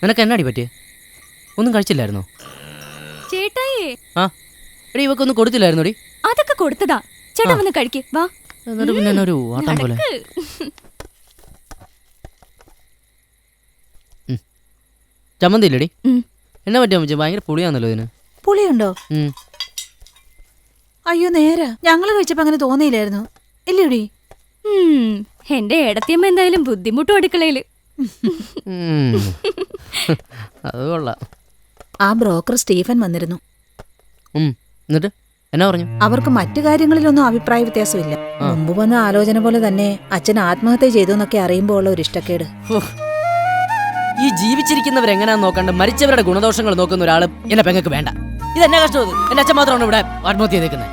നിനക്ക് എന്നാടി പറ്റിയേ? ഒന്നും കഴിച്ചില്ലായിരുന്നോ? ചേട്ടായേ ആ എടി ഇവക്കൊന്നും കൊടുത്തില്ലായിരുന്നോടി? അതൊക്കെ കൊടുത്തതാ. ചേട്ടാ വന്ന് കഴിക്ക് വാ. എന്നിട്ട് പിന്നെ ഒരു ആട്ടം പോലെ. ചമ്മന്തി ഇല്ലടി? എന്നാ പറ്റിയ അമ്മച്ചി? ഭയങ്കര പുളിയാന്നല്ലോ ഇതിന്. പുളിയുണ്ടോ? അയ്യോ നേരാ, ഞങ്ങള് കഴിച്ചപ്പോ അങ്ങനെ തോന്നിയില്ലായിരുന്നു ഇല്ലേടി? എന്റെ ഏടത്തിയമ്മ എന്തായാലും ബുദ്ധിമുട്ടും അടുക്കളയില്. അത് കൊള്ളാം. ആ ബ്രോക്കർ സ്റ്റീഫൻ വന്നിരുന്നു. എന്നിട്ട് എന്നാ പറഞ്ഞു? അവർക്ക് മറ്റു കാര്യങ്ങളിലൊന്നും അഭിപ്രായ വ്യത്യാസമില്ല. മുമ്പ് വന്ന ആലോചന പോലെ തന്നെ അച്ഛൻ ആത്മഹത്യ ചെയ്തു എന്നൊക്കെ അറിയുമ്പോൾ ഉള്ള ഒരു ഇഷ്ടക്കേട്. ഈ ജീവിച്ചിരിക്കുന്നവരെങ്ങനെയാന്ന് നോക്കാണ്ട് മരിച്ചവരുടെ ഗുണദോഷങ്ങൾ നോക്കുന്ന ഒരാൾ എന്റെ പെങ്ങൾക്ക് വേണ്ട. ഇതെന്നാ കഷ്ടം? എന്റെ അച്ഛൻ മാത്രമാണ് ഇവിടെ ആത്മഹത്യ ചെയ്തേക്കുന്നത്.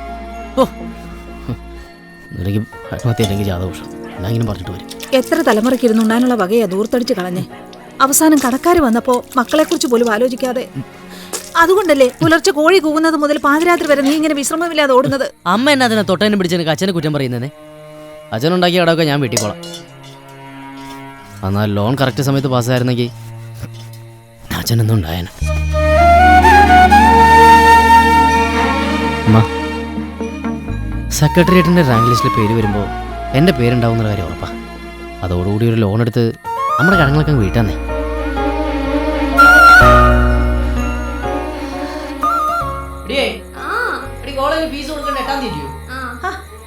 ആത്മഹത്യ അല്ലെങ്കിൽ ജാതദോഷം എന്തെങ്കിലും പറഞ്ഞിട്ട് വരും. എത്ര തലമുറയ്ക്ക് ഇരുന്നുണ്ടാനുള്ള വകയാ ദൂർത്തടിച്ച് കളഞ്ഞേ. അവസാനം കടക്കാര് വന്നപ്പോ മക്കളെ കുറിച്ച് പോലും ആലോചിക്കാതെ. അതുകൊണ്ടല്ലേ പുലർച്ചെ കോഴി കൂവുന്നത് മുതൽ പാതിരാത്രി വരെ നീ ഇങ്ങനെ വിശ്രമമില്ലാതെ ഓടുന്നത്? അമ്മ എന്നാ അതിനെ തൊട്ടതിനും പിടിച്ചെനിക്ക് അച്ഛനെ കുറ്റം പറയുന്നേ? അച്ഛനുണ്ടാക്കിയ കടമൊക്കെ ഞാൻ വീട്ടിക്കോളാം. എന്നാൽ ലോൺ കറക്റ്റ് സമയത്ത് പാസ്സായിരുന്നെങ്കിൽ അച്ഛനൊന്നും ഉണ്ടായേന. അമ്മ, സെക്രട്ടേറിയറ്റിന്റെ റാങ്ക് ലിസ്റ്റിൽ പേര് വരുമ്പോൾ എൻ്റെ പേരുണ്ടാവുന്ന കാര്യം ഉറപ്പാ. അതോടുകൂടി ഒരു ലോൺ എടുത്ത് നമ്മുടെ കടങ്ങളൊക്കെ വീട്ടാന്നേ.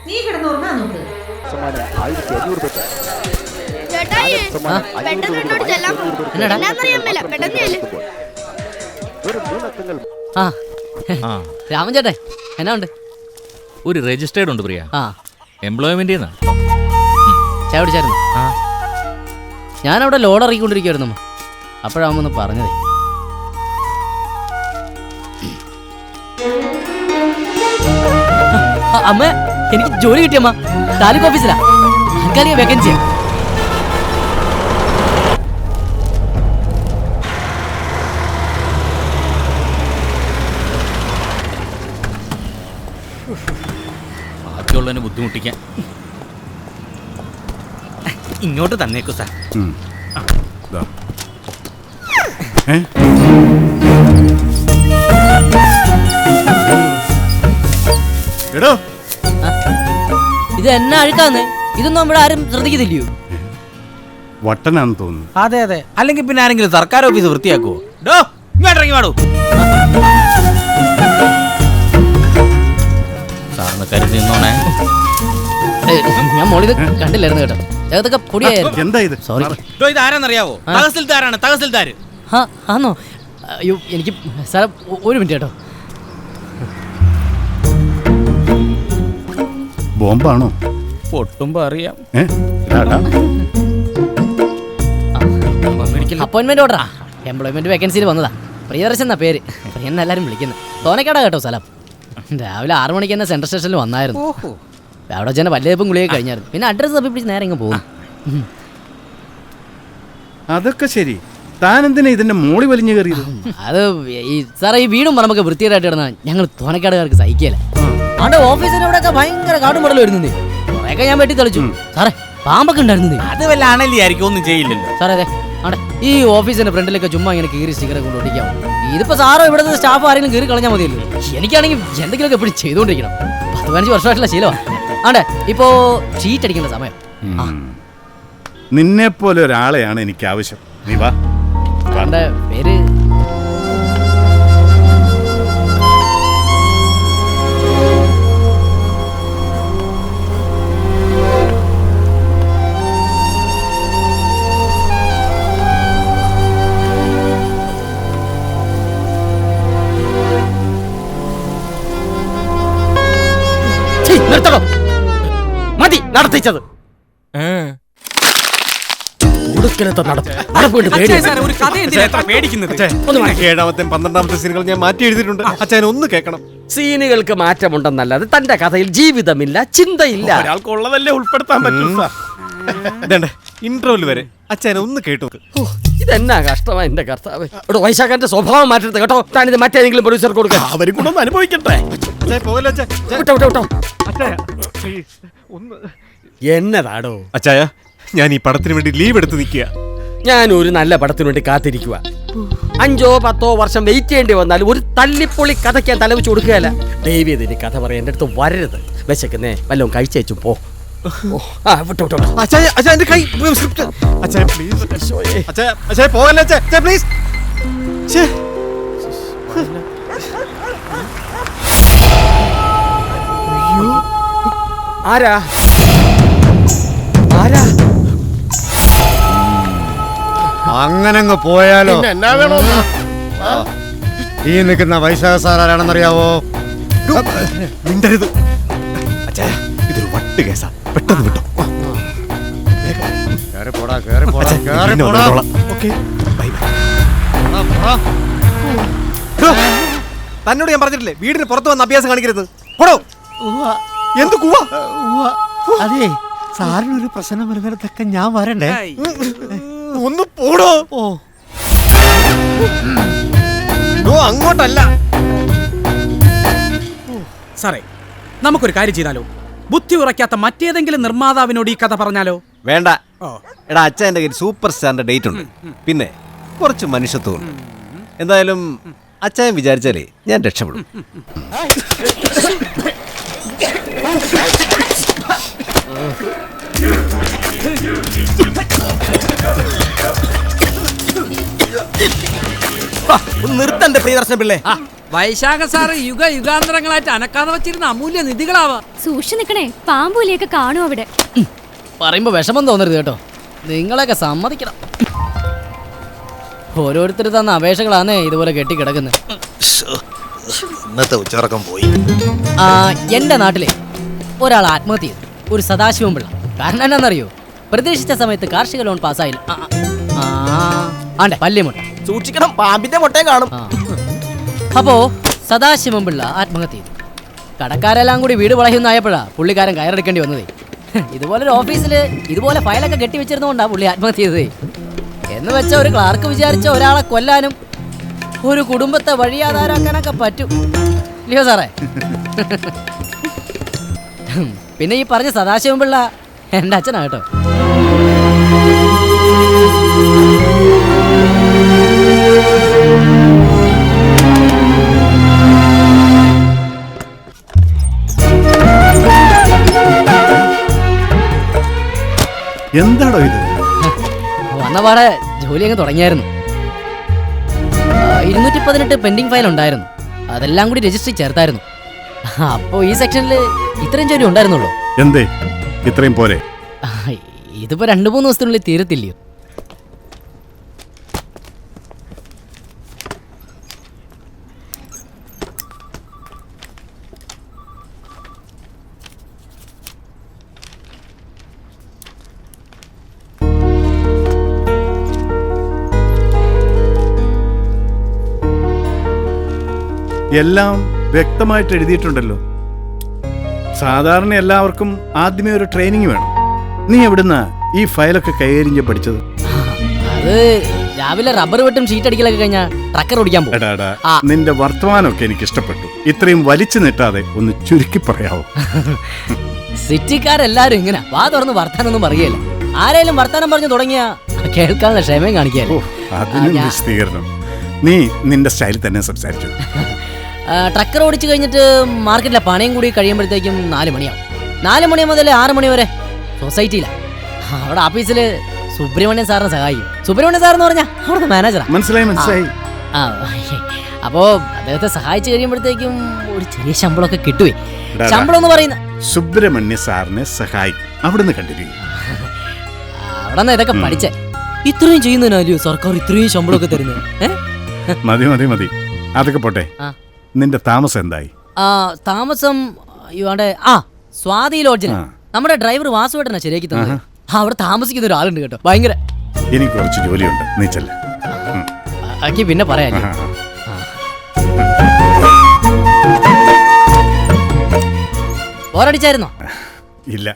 നീ കിടന്നുറങ്ങാൻ നോക്ക്. രാമൻ ചേട്ടേ എന്നാ ഉണ്ട്? ഒരു രജിസ്റ്റേർഡ് ഉണ്ട് പ്രിയ. എംപ്ലോയ്മെന്റ് ചായടിച്ചായിരുന്നു. ഞാനവിടെ ലോഡ് ഇറക്കിക്കൊണ്ടിരിക്കുവായിരുന്നു. അപ്പോഴാവുമെന്ന് പറഞ്ഞതേ. അമ്മ, എനിക്ക് ജോലി കിട്ടിയമ്മ. താലൂക്ക് ഓഫീസിലാ, താൽക്കാലിക വേക്കൻസിയാ. ബാക്കിയുള്ളതിനെ ബുദ്ധിമുട്ടിക്കാൻ ഇങ്ങോട്ട് തന്നേക്കു സാർ. ഇത് എന്നാ അഴുക്കാന്ന്? ഇതൊന്നും നമ്മുടെ ആരും ശ്രദ്ധിക്കുന്നില്ലയോ? വട്ടനാന്ന് തോന്നുന്നു. അതെ അതെ, അല്ലെങ്കിൽ പിന്നെ ആരെങ്കിലും സർക്കാർ ഓഫീസ് വൃത്തിയാക്കുവോ? ഇങ്ങോട്ടിറങ്ങി വാടൂ. സാറിന് കരുതി നിന്നോണേ. ഞാൻ മോളിത് കണ്ടില്ലായിരുന്നു കേട്ടോ. അതൊക്കെ പൊടിയായിരുന്നു. എന്താ ഇത്? സോറി. ഇത് ആരാന്നറിയാവോ? തഹസിൽദാരാണ്, തഹസിൽദാർ. ആണോ? അയ്യോ, എനിക്ക് സാറേ ഒരു മിനിറ്റ് കേട്ടോ. ബോംബാണോ? പൊട്ടുമ്പോ അറിയാം. അപ്പോയിന്റ്മെന്റ് ഓർഡറാ. എംപ്ലോയ്മെന്റ് വേക്കൻസിയിൽ വന്നതാ. പ്രിയദർശൻ എന്നാ പേര്. പ്രിയെന്ന് എല്ലാവരും വിളിക്കുന്നത്. തോന്നക്കാടാ കേട്ടോ സ്ഥലം. രാവിലെ 6 മണിക്ക് തന്നെ സെൻട്രൽ സ്റ്റേഷനിൽ വന്നായിരുന്നു. അവിടെ വെച്ചാൽ വല്യപ്പം ഗുളിയൊക്കെ കഴിഞ്ഞായിരുന്നു. പിന്നെ അഡ്രസ്സ് തപ്പി പിടിച്ച് നേരെ ഇങ്ങ് പോകും. അതൊക്കെ ശരി. താൻ എന്തിനാ ഇതിന്റെ മോളി വലിഞ്ഞു കയറിയത്? അത് ഈ സാറേ, ഈ വീടും പറമ്പൊക്കെ വൃത്തിയായിട്ട് കിടന്ന ഞങ്ങൾ തോന്നക്കാടുകാർക്ക് സഹിക്കല. അവിടെ ഓഫീസിന്റെ അവിടെ ഒക്കെ ഭയങ്കര കാടും പടലും വരുന്നേ. കുറെയൊക്കെ ഞാൻ വെട്ടി തെളിച്ചു. സാറേ, പാമ്പൊക്കെ ഉണ്ടായിരുന്നേ. അത് വല്ല അണലി ആയിരിക്കും, ഒന്നും ചെയ്യില്ലല്ലോ. സാറേ അതെ, അവിടെ ഈ ഓഫീസിന്റെ ഫ്രണ്ടിലൊക്കെ ചുമ്മാ ഇങ്ങനെ കീറി സ്റ്റിക്കറെ കൊണ്ട് ഒട്ടിക്കാം. ഇതിപ്പോ സാറോ ഇവിടുത്തെ സ്റ്റാഫ് ആരെങ്കിലും കീറി കളഞ്ഞാൽ മതിയല്ലോ. എനിക്കാണെങ്കിൽ എന്തെങ്കിലുമൊക്കെ എപ്പോഴും ചെയ്തുകൊണ്ടിരിക്കണം. 10-15 വർഷമായിട്ടുള്ള ശീലമാണ്. ആണ്ടെ ഇപ്പോ ഷീറ്റ് അടിക്കേണ്ട സമയം. നിന്നെ പോലെ ഒരാളെയാണ് എനിക്ക് ആവശ്യം. നീ വാ. പേര് മതി നടത്തിച്ചത്. ഏഴാമത്തെ 12ാമത്തെ സീനുകൾ ഞാൻ മാറ്റി എഴുതിയിട്ടുണ്ട്. അച്ഛൻ ഒന്ന് കേൾക്കണം. സീനുകൾക്ക് മാറ്റമുണ്ടെന്നല്ലാതെ തന്റെ കഥയിൽ ജീവിതമില്ല, ചിന്തയില്ല. ഒരാൾക്കുള്ളതല്ലേ ഉൾപ്പെടുത്താൻ പറ്റും. ഇന്റർവെൽ വരെ അച്ഛൻ ഒന്ന് കേട്ടു. ഇതെന്നാ കഷ്ടമാ എന്റെ കർത്താവ്. ഇവിടെ വൈശാഖന്റെ സ്വഭാവം മാറ്റരുത് കേട്ടോ. താനിത് മറ്റേതെങ്കിലും പ്രൊഡ്യൂസർക്ക് കൊടുക്കാം. അവരും കൂടെ ഒന്ന് അനുഭവിക്കട്ടെ. എന്നതാടോ അച്ചായ, ഞാൻ ഈ പടത്തിന് വേണ്ടി ലീവ് എടുത്ത് നിൽക്കുക. ഞാൻ ഒരു നല്ല പടത്തിന് വേണ്ടി കാത്തിരിക്കുക. 5 or 10 വർഷം വെയിറ്റ് ചെയ്യേണ്ടി വന്നാൽ ഒരു തല്ലിപ്പൊളി കഥയ്ക്ക് ഞാൻ തലവെച്ച് കൊടുക്കുകയല്ല. ദൈവം ഇതിന് കഥ പറയാൻ എൻ്റെ അടുത്ത് വരരുത്. വിശക്കുന്നേ വല്ലതും കഴിച്ചേച്ചും പോ. വിട്ടോ. അച്ഛാ എന്റെ കൈ സ്ക്രിപ്റ്റ്. അച്ഛാ പ്ലീസ്. അച്ഛാ പോകല്ലേ അച്ഛാ പ്ലീസ്. ആരാ അങ്ങനെ അങ്ങ് പോയാലോ? ഈ നിൽക്കുന്ന വൈശാഖ സാർ ആരാണെന്നറിയാവോ? മിണ്ടരുത് അച്ഛാ, ഇതൊരു വട്ട് കേസാ. പെട്ടെന്ന് വിട്ടോ. തന്നോട് ഞാൻ പറഞ്ഞിട്ടില്ലേ വീടിന് പുറത്ത് വന്ന് അഭ്യാസം കാണിക്കരുത്. പോടോ. എന്ത് കൂവാ? അതെ, സാറിനൊരു പ്രശ്നം വരുന്നിടത്തൊക്കെ ഞാൻ വരണ്ടേ? ഒന്ന് പോടോ. അങ്ങോട്ടല്ല സാറേ, നമുക്കൊരു കാര്യം ചെയ്താലോ? ബുദ്ധി ഉറയ്ക്കാത്ത മറ്റേതെങ്കിലും നിർമ്മാതാവിനോട് ഈ കഥ പറഞ്ഞാലോ? വേണ്ട. എടാ അച്ഛൻ എൻ്റെ കയ്യിൽ സൂപ്പർ സ്റ്റാറിന്റെ ഡേറ്റ് ഉണ്ട്, പിന്നെ കുറച്ച് മനുഷ്യത്വമുണ്ട്. എന്തായാലും അച്ഛൻ വിചാരിച്ചാലേ ഞാൻ രക്ഷപ്പെടും. നിർത്തന്റെ പ്രിയദർശന പിള്ളേ. വൈശാഖ സാറ് യുഗാന്തരങ്ങളായിട്ട് അനക്കാതെ വെച്ചിരുന്ന അമൂല്യ നിധികളാവാ. സൂക്ഷിച്ചു നിക്കണേ, പാമ്പുലിയൊക്കെ കാണും അവിടെ. പറയുമ്പോ വിഷമം തോന്നരുത് കേട്ടോ, നിങ്ങളൊക്കെ സമ്മതിക്കണം. ഓരോരുത്തർ തന്ന അപേക്ഷകളാണ് ഇതുപോലെ കെട്ടിക്കിടക്കുന്നത്. ഇന്നത്തെ ഉച്ചറക്കം പോയി. എന്റെ നാട്ടിലെ ഒരാൾ ആത്മഹത്യ ചെയ്തു, ഒരു സദാശിവം പിള്ള. കാരണം എന്നാന്നറിയോ? പ്രതീക്ഷിച്ച സമയത്ത് കാർഷിക ലോൺ പാസ്സായില്ല. ആണ്ടെ പല്ലിമുട്ട സൂക്ഷിക്കണം, പാമ്പിന്റെ മുട്ടയും കാണും. അപ്പോ സദാശിവം പിള്ള ആത്മഹത്യ ചെയ്തു. കടക്കാരെല്ലാം കൂടി വീട് വളയുന്നായപ്പോഴാ പുള്ളിക്കാരൻ കയറെടുക്കേണ്ടി വന്നതേ. ഇതുപോലൊരു ഓഫീസിൽ ഇതുപോലെ ഫയലൊക്കെ കെട്ടിവെച്ചിരുന്നോണ്ടാ പുള്ളി ആത്മഹത്യ ചെയ്തതേ. എന്ന് വെച്ച ഒരു ക്ലാർക്ക് വിചാരിച്ച ഒരാളെ കൊല്ലാനും ഒരു കുടുംബത്തെ വഴിയാധാരാക്കാനൊക്കെ പറ്റും, ഇല്ലയോ സാറേ? പിന്നെ ഈ പറഞ്ഞ സദാശിവം പിള്ള എൻ്റെ അച്ഛനാ കേട്ടോ. എന്താടോ ഇത്? വന്നപാടെ ജോലി അങ്ങ് തുടങ്ങിയായിരുന്നു. 218 പെൻഡിങ് ഫയൽ ഉണ്ടായിരുന്നു, അതെല്ലാം കൂടി രജിസ്റ്ററിൽ ചേർത്തായിരുന്നു. അപ്പോൾ ഈ സെക്ഷനിൽ ഇത്രയും ജോലി ഉണ്ടായിരുന്നുള്ളൂ. എന്തേ ഇത്രയും പോരെ? ഇതിപ്പോ 2-3 ദിവസത്തിനുള്ളിൽ തീരത്തില്ലയോ? എല്ലാം വ്യക്തമായിട്ട് എഴുതിയിട്ടുണ്ടല്ലോ. സാധാരണ എല്ലാവർക്കും ആദ്യമേ ഒരു ട്രെയിനിങ് വേണം. നീ എവിടുന്ന ഈ ഫയലൊക്കെ കൈകാര്യം പഠിച്ചത്? അത് രാവിലെ റബ്ബർ വെട്ടും ഷീറ്റ് അടിക്കലൊക്കെ കഴിഞ്ഞാൽ ട്രക്കർ ഓടിക്കാൻ പോകും. എടാ, നിന്റെ വർത്തമാനമൊക്കെ എനിക്ക് ഇഷ്ടപ്പെട്ടു. ഇത്രയും വലിച്ചു നീട്ടാതെ ഒന്ന് ചുരുക്കി പറയാവോ? സിറ്റിക്കാരെല്ലാരും ഇങ്ങനെ വാ തുറന്ന് വർത്താനൊന്നും പറയുകയില്ല. ആരെങ്കിലും വർത്താനം പറഞ്ഞു തുടങ്ങിയാ കേൾക്കാനുള്ള ക്ഷമയും കാണിക്കാല്ലോ. അതിനും വിശദീകരണം. നീ നിന്റെ സ്റ്റൈലിൽ തന്നെ സംസാരിച്ചു. ട്രക്കർ ഓടിച്ചു കഴിഞ്ഞിട്ട് മാർക്കറ്റിലെ പണയും കൂടി കഴിയുമ്പോഴത്തേക്കും 4 മണിയാവും. 4 മണി മുതൽ 6 മണി വരെ സൊസൈറ്റിയിലാണ്. അവിടെ ഓഫീസിൽ സുബ്രഹ്മണ്യൻ സാറിനെ സഹായിക്കും. സുബ്രഹ്മണ്യൻ സാർ എന്ന് പറഞ്ഞാൽ അവിടുത്തെ മാനേജറാ. മനസ്സിലായി. അപ്പോ അദ്ദേഹത്തെ സഹായിച്ചു കഴിയുമ്പോഴത്തേക്കും ഒരു ചെറിയ ശമ്പളമൊക്കെ കിട്ടുവേ. ശമ്പളം എന്ന് പറയുന്ന സുബ്രഹ്മണ്യ സാറിനെ സഹായിക്കും. അവിടുന്ന് കണ്ടിരിക്കും. അവിടെ നിന്ന് ഇതൊക്കെ പഠിച്ചേ. ഇത്രയും ചെയ്യുന്നതിനാലോ സർക്കാർ ഇത്രയും ശമ്പളമൊക്കെ തരുന്നത്? മതി അതൊക്കെ പോട്ടെ. നിന്റെ താമസം എന്തായി? താമസം ഇവിടെ സ്വാതി ലോഡ്ജിന് നമ്മുടെ ഡ്രൈവർ വാസുവേട്ടനാ ശരിയാക്കി തന്നെ. അവിടെ താമസിക്കുന്ന ഒരാളുണ്ട് കേട്ടോ, ഭയങ്കര. എനിക്ക് കുറച്ച് ജോലിയുണ്ട്, നീ ചെല്ല്. പിന്നെ പറയാം. ബോറടിച്ചായിരുന്നോ? ഇല്ല.